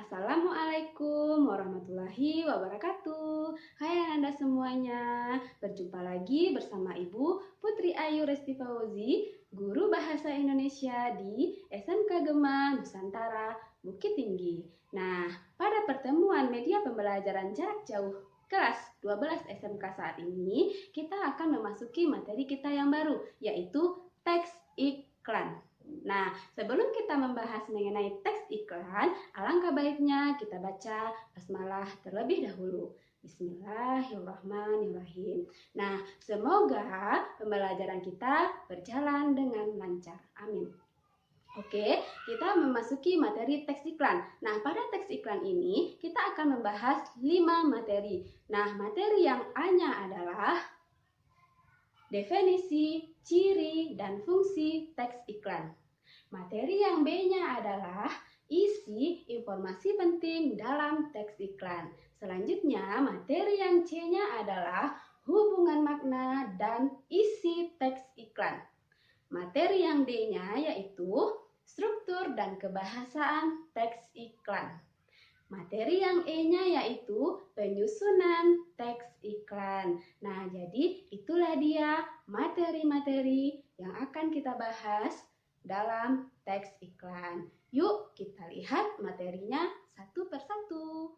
Assalamualaikum warahmatullahi wabarakatuh. Hai Anda semuanya, berjumpa lagi bersama Ibu Putri Ayu Resti Fauzi, Guru Bahasa Indonesia di SMK Gema Nusantara Bukit Tinggi. Nah, pada pertemuan media pembelajaran jarak jauh kelas 12 SMK saat ini, kita akan memasuki materi kita yang baru, yaitu teks iklan. Nah, sebelum kita membahas mengenai teks iklan, alangkah baiknya kita baca basmalah terlebih dahulu. Bismillahirrahmanirrahim. Nah, semoga pembelajaran kita berjalan dengan lancar. Amin. Oke, kita memasuki materi teks iklan. Nah, pada teks iklan ini kita akan membahas 5 materi. Nah, materi yang A-nya adalah definisi, ciri, dan fungsi teks iklan. Materi yang B-nya adalah isi informasi penting dalam teks iklan. Selanjutnya, materi yang C-nya adalah hubungan makna dan isi teks iklan. Materi yang D-nya yaitu struktur dan kebahasaan teks iklan. Materi yang E-nya yaitu penyusunan teks iklan. Nah, jadi itulah dia materi-materi yang akan kita bahas dalam teks iklan. Yuk kita lihat materinya satu persatu.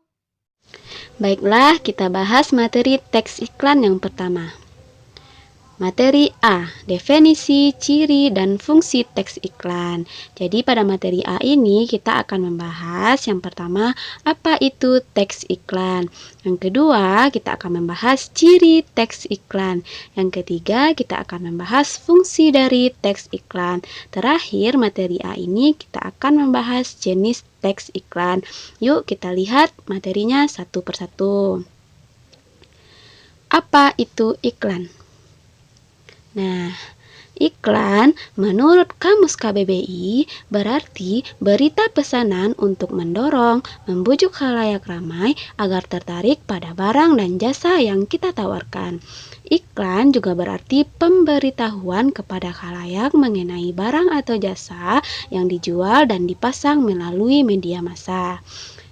Baiklah, kita bahas materi teks iklan yang pertama. Materi A, definisi, ciri, dan fungsi teks iklan. Jadi pada materi A ini kita akan membahas yang pertama, apa itu teks iklan. Yang kedua, kita akan membahas ciri teks iklan. Yang ketiga, kita akan membahas fungsi dari teks iklan. Terakhir, materi A ini kita akan membahas jenis teks iklan. Yuk kita lihat materinya satu persatu. Apa itu iklan? Nah, iklan menurut Kamus KBBI berarti berita pesanan untuk mendorong, membujuk khalayak ramai agar tertarik pada barang dan jasa yang kita tawarkan. Iklan juga berarti pemberitahuan kepada khalayak mengenai barang atau jasa yang dijual dan dipasang melalui media massa.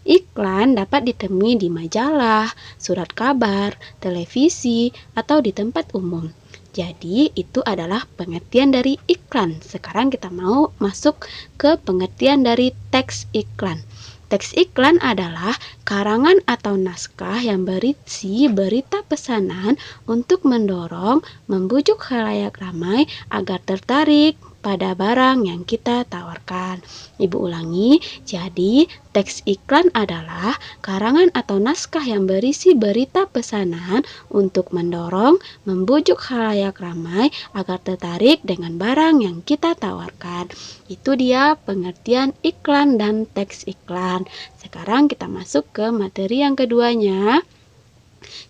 Iklan dapat ditemui di majalah, surat kabar, televisi, atau di tempat umum. Jadi itu adalah pengertian dari iklan. Sekarang kita mau masuk ke pengertian dari teks iklan. Teks iklan adalah karangan atau naskah yang berisi berita pesanan untuk mendorong, membujuk khalayak ramai agar tertarik pada barang yang kita tawarkan. Ibu ulangi, jadi teks iklan adalah karangan atau naskah yang berisi berita pesanan untuk mendorong, membujuk khalayak ramai agar tertarik dengan barang yang kita tawarkan. Itu dia pengertian iklan dan teks iklan. Sekarang kita masuk ke materi yang keduanya.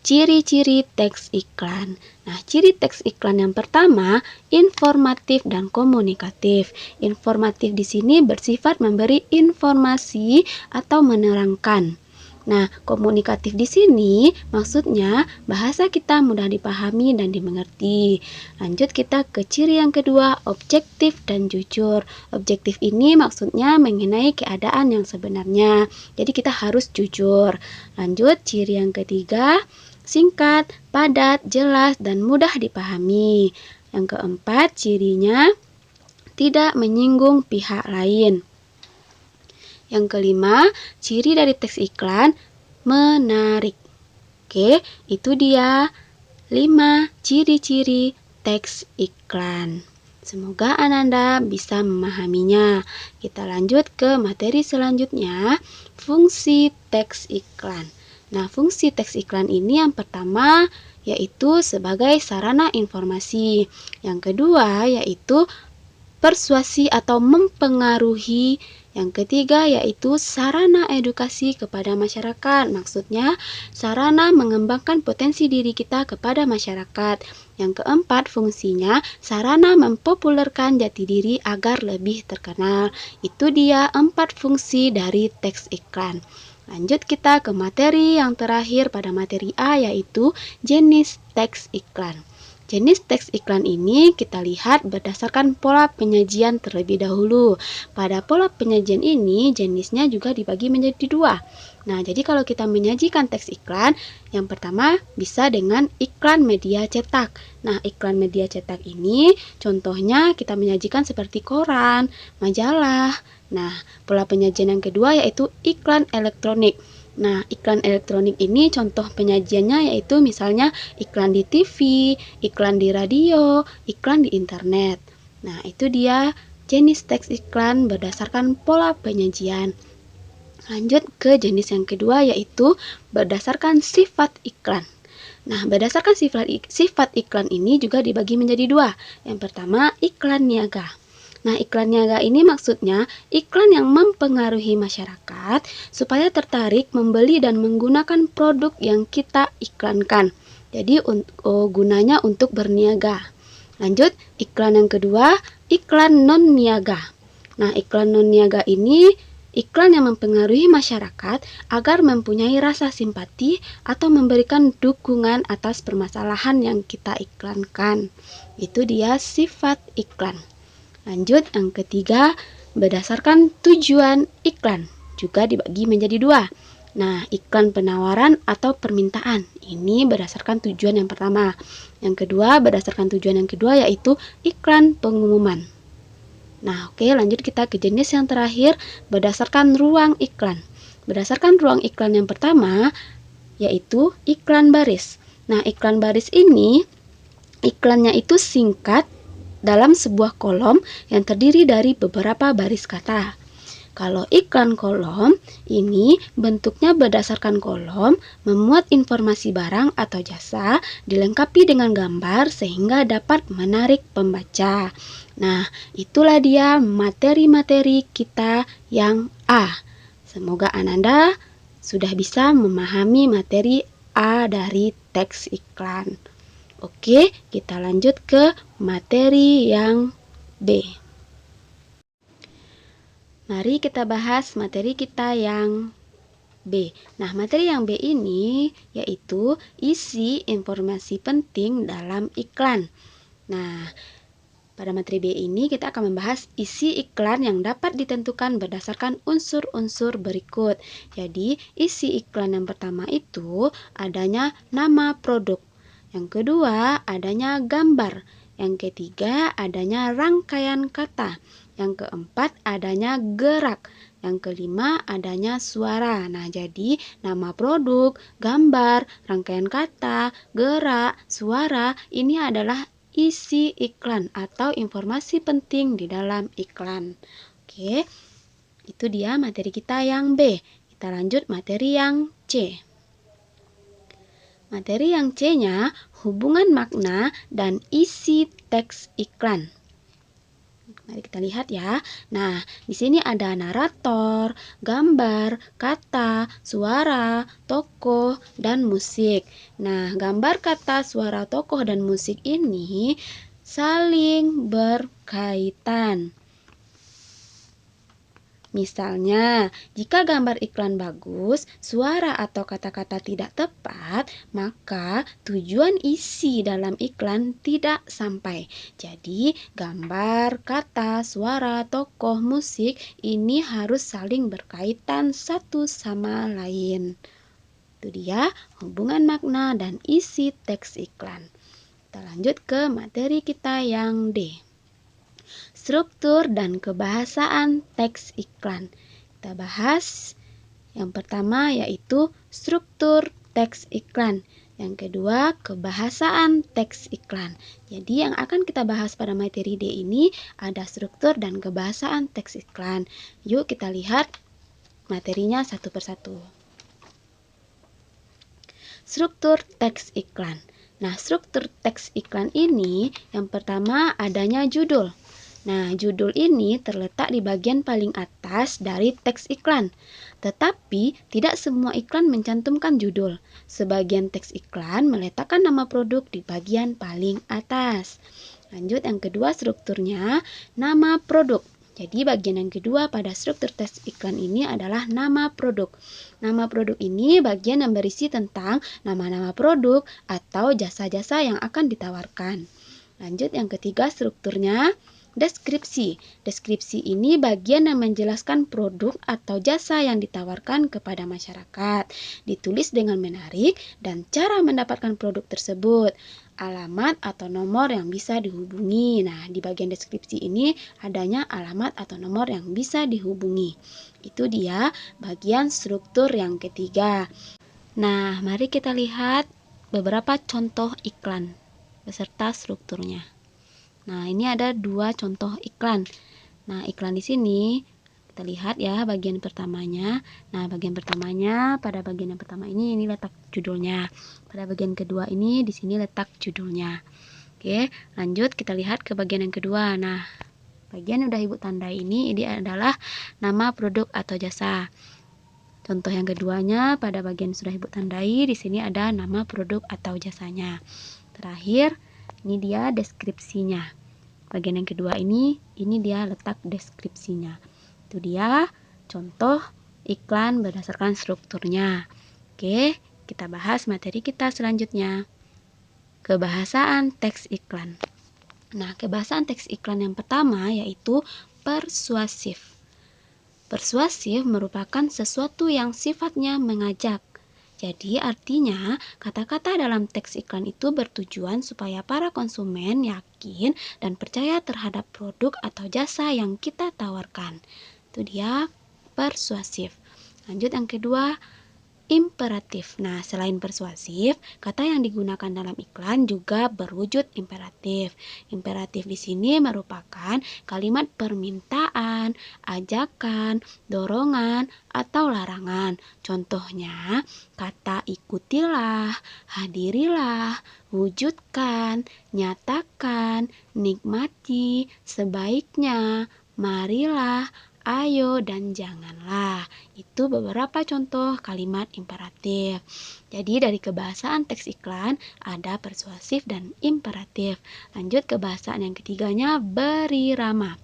Ciri-ciri teks iklan. Nah, ciri teks iklan yang pertama, informatif dan komunikatif. Informatif di sini bersifat memberi informasi atau menerangkan. Nah, komunikatif di sini maksudnya bahasa kita mudah dipahami dan dimengerti. Lanjut kita ke ciri yang kedua, objektif dan jujur. Objektif ini maksudnya mengenai keadaan yang sebenarnya. Jadi kita harus jujur. Lanjut ciri yang ketiga, singkat, padat, jelas, dan mudah dipahami. Yang keempat, cirinya tidak menyinggung pihak lain. Yang kelima, ciri dari teks iklan menarik. Oke, itu dia 5 ciri-ciri teks iklan. Semoga Ananda bisa memahaminya. Kita lanjut ke materi selanjutnya, fungsi teks iklan. Nah, fungsi teks iklan ini yang pertama yaitu sebagai sarana informasi. Yang kedua yaitu persuasi atau mempengaruhi. Yang ketiga yaitu sarana edukasi kepada masyarakat. Maksudnya sarana mengembangkan potensi diri kita kepada masyarakat. Yang keempat fungsinya sarana mempopulerkan jati diri agar lebih terkenal. Itu dia 4 fungsi dari teks iklan. Lanjut kita ke materi yang terakhir pada materi A yaitu jenis teks iklan. jenis teks iklan ini kita lihat berdasarkan pola penyajian terlebih dahulu. Pada pola penyajian ini, jenisnya juga dibagi menjadi dua. Nah, jadi kalau kita menyajikan teks iklan, yang pertama bisa dengan iklan media cetak. Nah, iklan media cetak ini contohnya kita menyajikan seperti koran, majalah. Nah, pola penyajian yang kedua yaitu iklan elektronik. Nah, iklan elektronik ini contoh penyajiannya yaitu misalnya iklan di TV, iklan di radio, iklan di internet. Nah, itu dia jenis teks iklan berdasarkan pola penyajian. Lanjut ke jenis yang kedua yaitu berdasarkan sifat iklan. Nah, berdasarkan sifat iklan ini juga dibagi menjadi dua. Yang pertama, iklan niaga. Nah, iklan niaga ini maksudnya iklan yang mempengaruhi masyarakat supaya tertarik membeli dan menggunakan produk yang kita iklankan. Jadi, gunanya untuk berniaga. Lanjut, iklan yang kedua, iklan non-niaga. Nah, iklan non-niaga ini iklan yang mempengaruhi masyarakat agar mempunyai rasa simpati atau memberikan dukungan atas permasalahan yang kita iklankan. Itu dia sifat iklan. Lanjut, yang ketiga, berdasarkan tujuan iklan. Juga dibagi menjadi dua. Nah, iklan penawaran atau permintaan. Ini berdasarkan tujuan yang pertama. Yang kedua, berdasarkan tujuan yang kedua yaitu iklan pengumuman. Nah, oke, lanjut kita ke jenis yang terakhir, berdasarkan ruang iklan. Berdasarkan ruang iklan yang pertama yaitu iklan baris. Nah, iklan baris ini iklannya itu singkat dalam sebuah kolom yang terdiri dari beberapa baris kata. Kalau iklan kolom ini bentuknya berdasarkan kolom, memuat informasi barang atau jasa, dilengkapi dengan gambar sehingga dapat menarik pembaca. Nah, itulah dia materi-materi kita yang A. Semoga Ananda sudah bisa memahami materi A dari teks iklan. Oke, kita lanjut ke materi yang B. Mari kita bahas materi kita yang B. Nah, materi yang B ini yaitu isi informasi penting dalam iklan. Nah, pada materi B ini kita akan membahas isi iklan yang dapat ditentukan berdasarkan unsur-unsur berikut. Jadi, isi iklan yang pertama itu adanya nama produk. Yang kedua, adanya gambar. Yang ketiga, adanya rangkaian kata. Yang keempat, adanya gerak. Yang kelima, adanya suara. Nah, jadi nama produk, gambar, rangkaian kata, gerak, suara, ini adalah isi iklan atau informasi penting di dalam iklan. Oke, itu dia materi kita yang B. Kita lanjut materi yang C. Materi yang C-nya hubungan makna dan isi teks iklan. Mari kita lihat ya. Nah, di sini ada narator, gambar, kata, suara, tokoh, dan musik. Nah, gambar, kata, suara, tokoh, dan musik ini saling berkaitan. Misalnya, jika gambar iklan bagus, suara atau kata-kata tidak tepat, maka tujuan isi dalam iklan tidak sampai. Jadi, gambar, kata, suara, tokoh, musik ini harus saling berkaitan satu sama lain. Itu dia hubungan makna dan isi teks iklan. Kita lanjut ke materi kita yang D. Struktur dan kebahasaan teks iklan. Kita bahas yang pertama yaitu struktur teks iklan. Yang kedua, kebahasaan teks iklan. Jadi yang akan kita bahas pada materi D ini ada struktur dan kebahasaan teks iklan. Yuk kita lihat materinya satu persatu. Struktur teks iklan. Nah, struktur teks iklan ini yang pertama adanya judul. Nah, judul ini terletak di bagian paling atas dari teks iklan. Tetapi, tidak semua iklan mencantumkan judul. Sebagian teks iklan meletakkan nama produk di bagian paling atas. Lanjut, yang kedua strukturnya, nama produk. Jadi bagian yang kedua pada struktur teks iklan ini adalah nama produk. Nama produk ini bagian yang berisi tentang nama-nama produk atau jasa-jasa yang akan ditawarkan. Lanjut yang ketiga strukturnya, deskripsi. Deskripsi ini bagian yang menjelaskan produk atau jasa yang ditawarkan kepada masyarakat. Ditulis dengan menarik dan cara mendapatkan produk tersebut, alamat atau nomor yang bisa dihubungi. Nah, di bagian deskripsi ini adanya alamat atau nomor yang bisa dihubungi. Itu dia bagian struktur yang ketiga. Nah, mari kita lihat beberapa contoh iklan beserta strukturnya. Nah, ini ada 2 contoh iklan. Nah, iklan di sini kita lihat ya bagian pertamanya. Nah, bagian pertamanya pada bagian yang pertama ini letak judulnya. Pada bagian kedua ini di sini letak judulnya. Oke, lanjut kita lihat ke bagian yang kedua. Nah, bagian yang udah Ibu tandai ini adalah nama produk atau jasa. Contoh yang keduanya pada bagian sudah Ibu tandai, di sini ada nama produk atau jasanya. Terakhir, ini dia deskripsinya. Bagian yang kedua ini dia letak deskripsinya. Itu dia contoh iklan berdasarkan strukturnya. Oke, kita bahas materi kita selanjutnya. Kebahasaan teks iklan. Nah, kebahasaan teks iklan yang pertama yaitu persuasif. Persuasif merupakan sesuatu yang sifatnya mengajak. Jadi artinya kata-kata dalam teks iklan itu bertujuan supaya para konsumen yakin dan percaya terhadap produk atau jasa yang kita tawarkan. Itu dia persuasif. Lanjut yang kedua, imperatif. Nah, selain persuasif, kata yang digunakan dalam iklan juga berwujud imperatif. Imperatif di sini merupakan kalimat permintaan, ajakan, dorongan, atau larangan. Contohnya, kata ikutilah, hadirilah, wujudkan, nyatakan, nikmati, sebaiknya, marilah, ayo, dan janganlah. Itu beberapa contoh kalimat imperatif. Jadi dari kebahasaan teks iklan ada persuasif dan imperatif. Lanjut ke bahasaan yang ketiganya, berirama.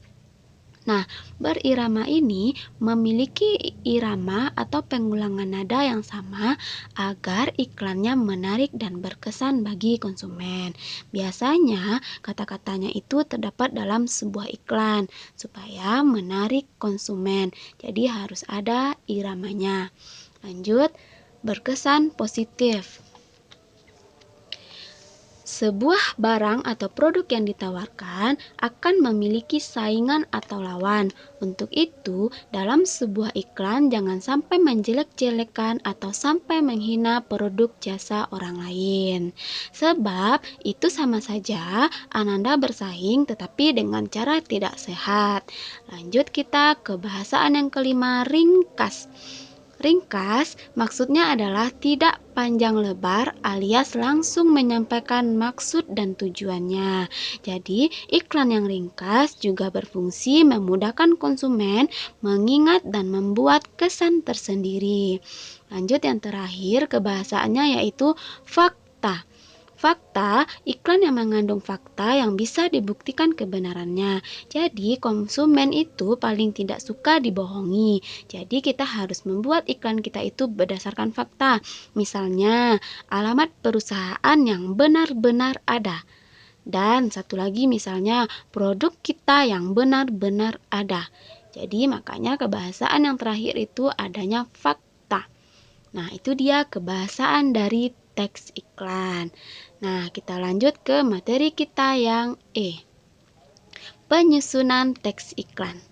Nah, berirama ini memiliki irama atau pengulangan nada yang sama agar iklannya menarik dan berkesan bagi konsumen. Biasanya kata-katanya itu terdapat dalam sebuah iklan supaya menarik konsumen. Jadi harus ada iramanya. Lanjut, berkesan positif. Sebuah barang atau produk yang ditawarkan akan memiliki saingan atau lawan. Untuk itu, dalam sebuah iklan jangan sampai menjelek-jelekan atau sampai menghina produk jasa orang lain. Sebab itu sama saja Ananda bersaing tetapi dengan cara tidak sehat. Lanjut kita ke bahasaan yang kelima, ringkas. Ringkas maksudnya adalah tidak panjang lebar alias langsung menyampaikan maksud dan tujuannya. Jadi iklan yang ringkas juga berfungsi memudahkan konsumen mengingat dan membuat kesan tersendiri. Lanjut yang terakhir kebahasaannya yaitu fakta. Fakta, iklan yang mengandung fakta yang bisa dibuktikan kebenarannya. Jadi konsumen itu paling tidak suka dibohongi. Jadi kita harus membuat iklan kita itu berdasarkan fakta. Misalnya, alamat perusahaan yang benar-benar ada. Dan satu lagi misalnya, produk kita yang benar-benar ada. Jadi makanya kebahasaan yang terakhir itu adanya fakta. Nah, itu dia kebahasaan dari teks iklan. Nah, kita lanjut ke materi kita yang E. Penyusunan teks iklan.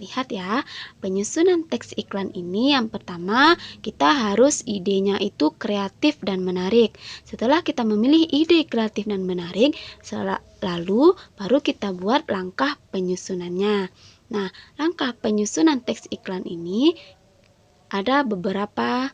Lihat ya, penyusunan teks iklan ini yang pertama kita harus idenya itu kreatif dan menarik. Setelah kita memilih ide kreatif dan menarik, lalu baru kita buat langkah penyusunannya. Nah, langkah penyusunan teks iklan ini ada beberapa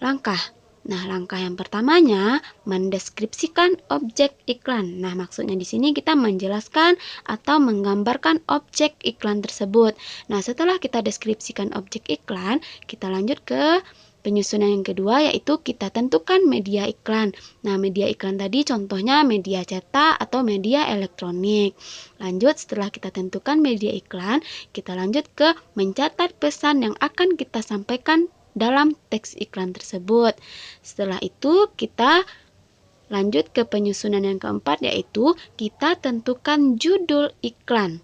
langkah. Nah, langkah yang pertamanya mendeskripsikan objek iklan. Nah, maksudnya di sini kita menjelaskan atau menggambarkan objek iklan tersebut. Nah, setelah kita deskripsikan objek iklan, kita lanjut ke Penyusunan yang kedua yaitu kita tentukan media iklan. Nah, media iklan tadi contohnya media cetak atau media elektronik. Lanjut, setelah kita tentukan media iklan, kita lanjut ke mencatat pesan yang akan kita sampaikan dalam teks iklan tersebut. Setelah itu, kita lanjut ke penyusunan yang keempat, yaitu kita tentukan judul iklan.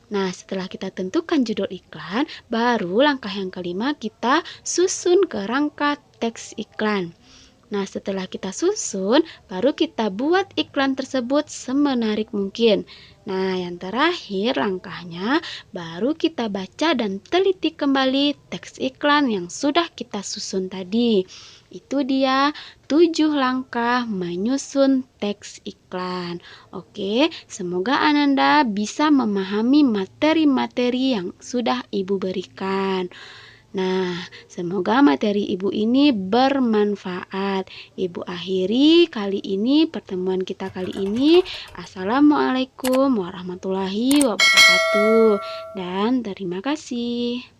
Nah, setelah kita tentukan judul iklan, baru langkah yang kelima kita susun kerangka teks iklan. Nah, setelah kita susun, baru kita buat iklan tersebut semenarik mungkin. Nah, yang terakhir langkahnya, baru kita baca dan teliti kembali teks iklan yang sudah kita susun tadi. Itu dia 7 langkah menyusun teks iklan. Oke, semoga Ananda bisa memahami materi-materi yang sudah Ibu berikan. Nah, semoga materi Ibu ini bermanfaat. Ibu akhiri pertemuan kita kali ini. Assalamualaikum warahmatullahi wabarakatuh. Dan terima kasih.